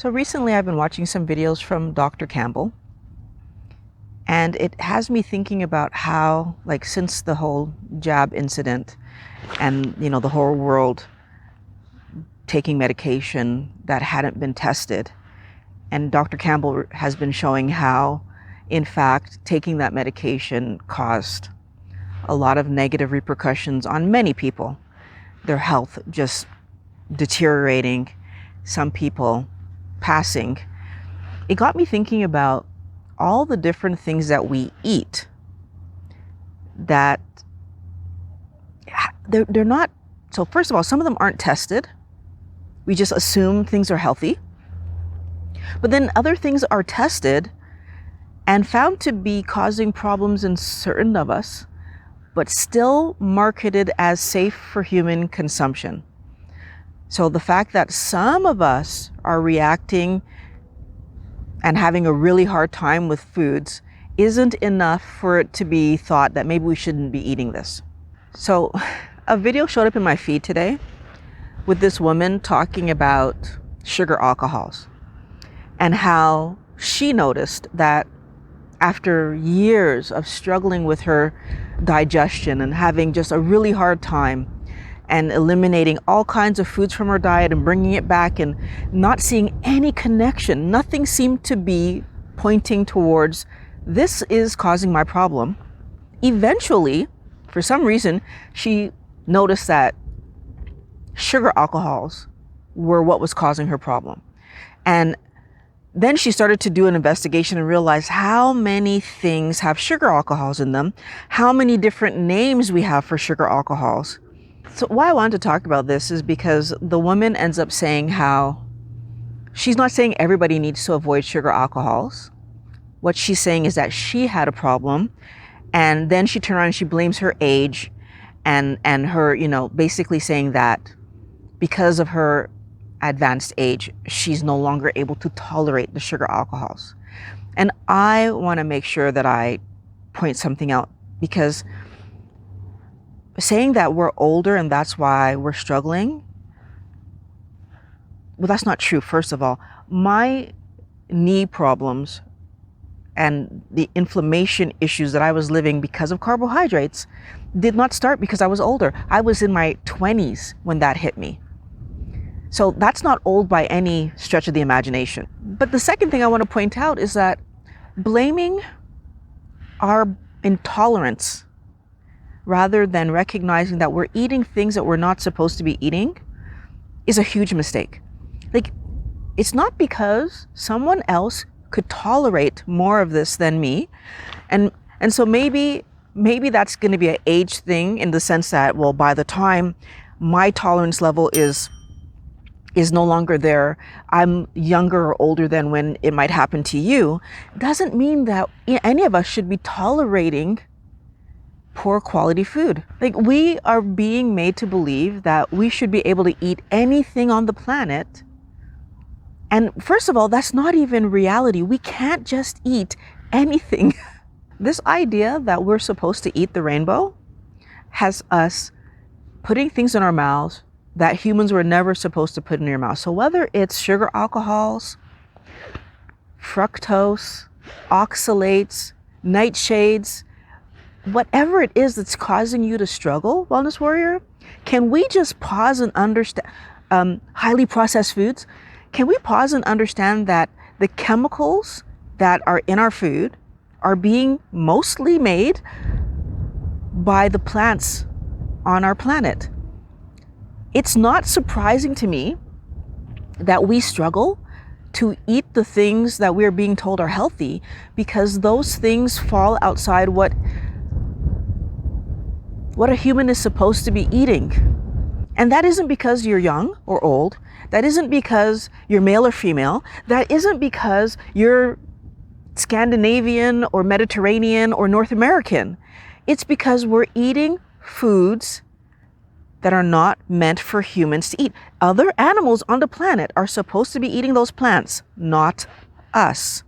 So recently I've been watching some videos from Dr. Campbell, and it has me thinking about how, like, since the whole jab incident and, the whole world taking medication that hadn't been tested, and Dr. Campbell has been showing how, in fact, taking that medication caused a lot of negative repercussions on many people, their health just deteriorating, some people passing. It got me thinking about all the different things that we eat that they're not. So first of all, some of them aren't tested. We just assume things are healthy. But then other things are tested and found to be causing problems in certain of us, but still marketed as safe for human consumption. So the fact that some of us are reacting and having a really hard time with foods isn't enough for it to be thought that maybe we shouldn't be eating this. So a video showed up in my feed today with this woman talking about sugar alcohols and how she noticed that after years of struggling with her digestion and having just a really hard time and eliminating all kinds of foods from her diet and bringing it back and not seeing any connection, nothing seemed to be pointing towards this is causing my problem. Eventually, for some reason, she noticed that sugar alcohols were what was causing her problem. And then she started to do an investigation and realized how many things have sugar alcohols in them, how many different names we have for sugar alcohols. So why I wanted to talk about this is because the woman ends up saying how she's not saying everybody needs to avoid sugar alcohols. What she's saying is that she had a problem, and then she turned around and she blames her age and her, basically saying that because of her advanced age, she's no longer able to tolerate the sugar alcohols. And I want to make sure that I point something out, because saying that we're older and that's why we're struggling, well, that's not true. First of all, my knee problems and the inflammation issues that I was living because of carbohydrates did not start because I was older. I was in my 20s when that hit me. So that's not old by any stretch of the imagination. But the second thing I want to point out is that blaming our intolerance rather than recognizing that we're eating things that we're not supposed to be eating is a huge mistake. Like, it's not because someone else could tolerate more of this than me. And so maybe that's going to be an age thing, in the sense that, well, by the time my tolerance level is no longer there, I'm younger or older than when it might happen to you, doesn't mean that any of us should be tolerating poor quality food. Like, we are being made to believe that we should be able to eat anything on the planet. And first of all, that's not even reality. We can't just eat anything. This idea that we're supposed to eat the rainbow has us putting things in our mouths that humans were never supposed to put in your mouth. So whether it's sugar alcohols, fructose, oxalates, nightshades, whatever it is that's causing you to struggle, wellness warrior, can we just pause and understand highly processed foods? Can we pause and understand that the chemicals that are in our food are being mostly made by the plants on our planet? It's not surprising to me that we struggle to eat the things that we're being told are healthy, because those things fall outside what a human is supposed to be eating. And that isn't because you're young or old. That isn't because you're male or female. That isn't because you're Scandinavian or Mediterranean or North American. It's because we're eating foods that are not meant for humans to eat. Other animals on the planet are supposed to be eating those plants, not us.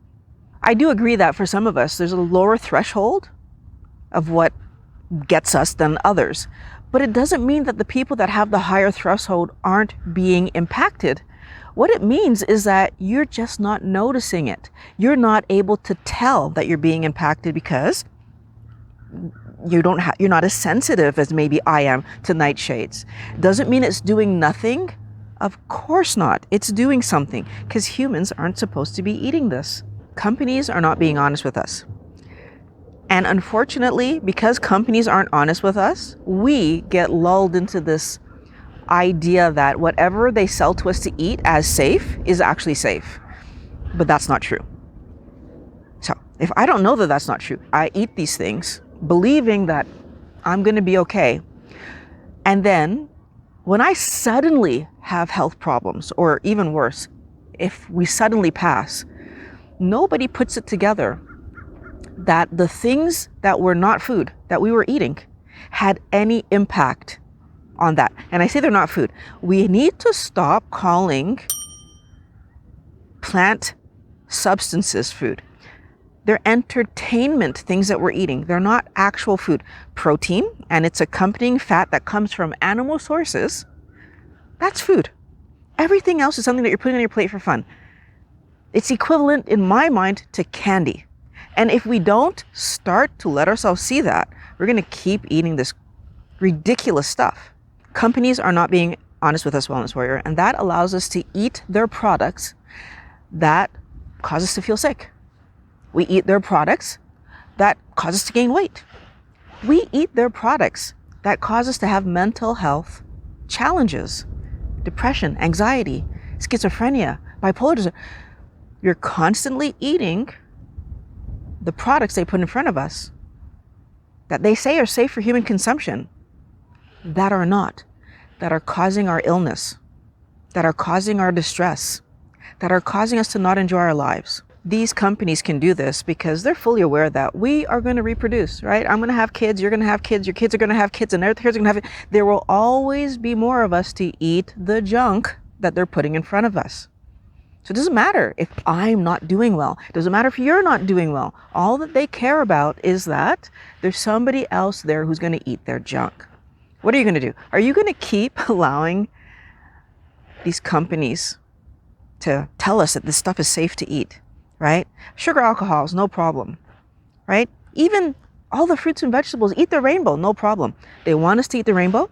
I do agree that for some of us, there's a lower threshold of what gets us than others. But it doesn't mean that the people that have the higher threshold aren't being impacted. What it means is that you're just not noticing it. You're not able to tell that you're being impacted because you're not as sensitive as maybe I am to nightshades. Doesn't mean it's doing nothing. Of course not. It's doing something, because humans aren't supposed to be eating this. Companies are not being honest with us. And unfortunately, because companies aren't honest with us, we get lulled into this idea that whatever they sell to us to eat as safe is actually safe. But that's not true. So if I don't know that that's not true, I eat these things believing that I'm going to be okay. And then when I suddenly have health problems, or even worse, if we suddenly pass, nobody puts it together that the things that were not food that we were eating had any impact on that. And I say they're not food. We need to stop calling plant substances food. They're entertainment things that we're eating. They're not actual food. Protein and its accompanying fat that comes from animal sources, that's food. Everything else is something that you're putting on your plate for fun. It's equivalent in my mind to candy. And if we don't start to let ourselves see that, we're going to keep eating this ridiculous stuff. Companies are not being honest with us, Wellness Warrior, and that allows us to eat their products that cause us to feel sick. We eat their products that cause us to gain weight. We eat their products that cause us to have mental health challenges, depression, anxiety, schizophrenia, bipolar disorder. You're constantly eating the products they put in front of us that they say are safe for human consumption, that are not, that are causing our illness, that are causing our distress, that are causing us to not enjoy our lives. These companies can do this because they're fully aware that we are going to reproduce, right? I'm going to have kids, you're going to have kids, your kids are going to have kids, and their kids are going to have it. There will always be more of us to eat the junk that they're putting in front of us. So it doesn't matter if I'm not doing well. It doesn't matter if you're not doing well. All that they care about is that there's somebody else there who's going to eat their junk. What are you going to do? Are you going to keep allowing these companies to tell us that this stuff is safe to eat, right? Sugar alcohols, no problem, right? Even all the fruits and vegetables, eat the rainbow, no problem. They want us to eat the rainbow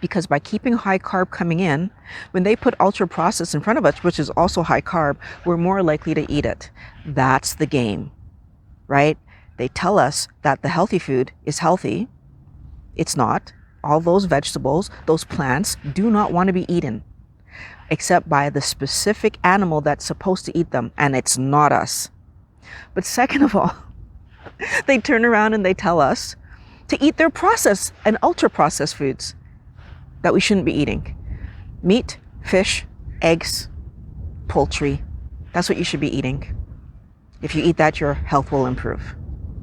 because by keeping high carb coming in, when they put ultra processed in front of us, which is also high carb, we're more likely to eat it. That's the game, right? They tell us that the healthy food is healthy. It's not. All those vegetables, those plants do not want to be eaten, except by the specific animal that's supposed to eat them, and it's not us. But second of all, they turn around and they tell us to eat their processed and ultra processed foods that we shouldn't be eating. Meat, fish, eggs, poultry, that's what you should be eating. If you eat that, your health will improve.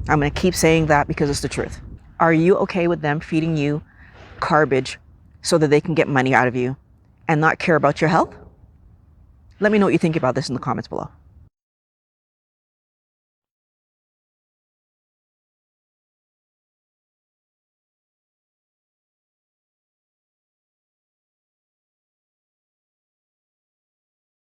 I'm going to keep saying that because it's the truth. Are you okay with them feeding you garbage so that they can get money out of you and not care about your health? Let me know what you think about this in the comments below.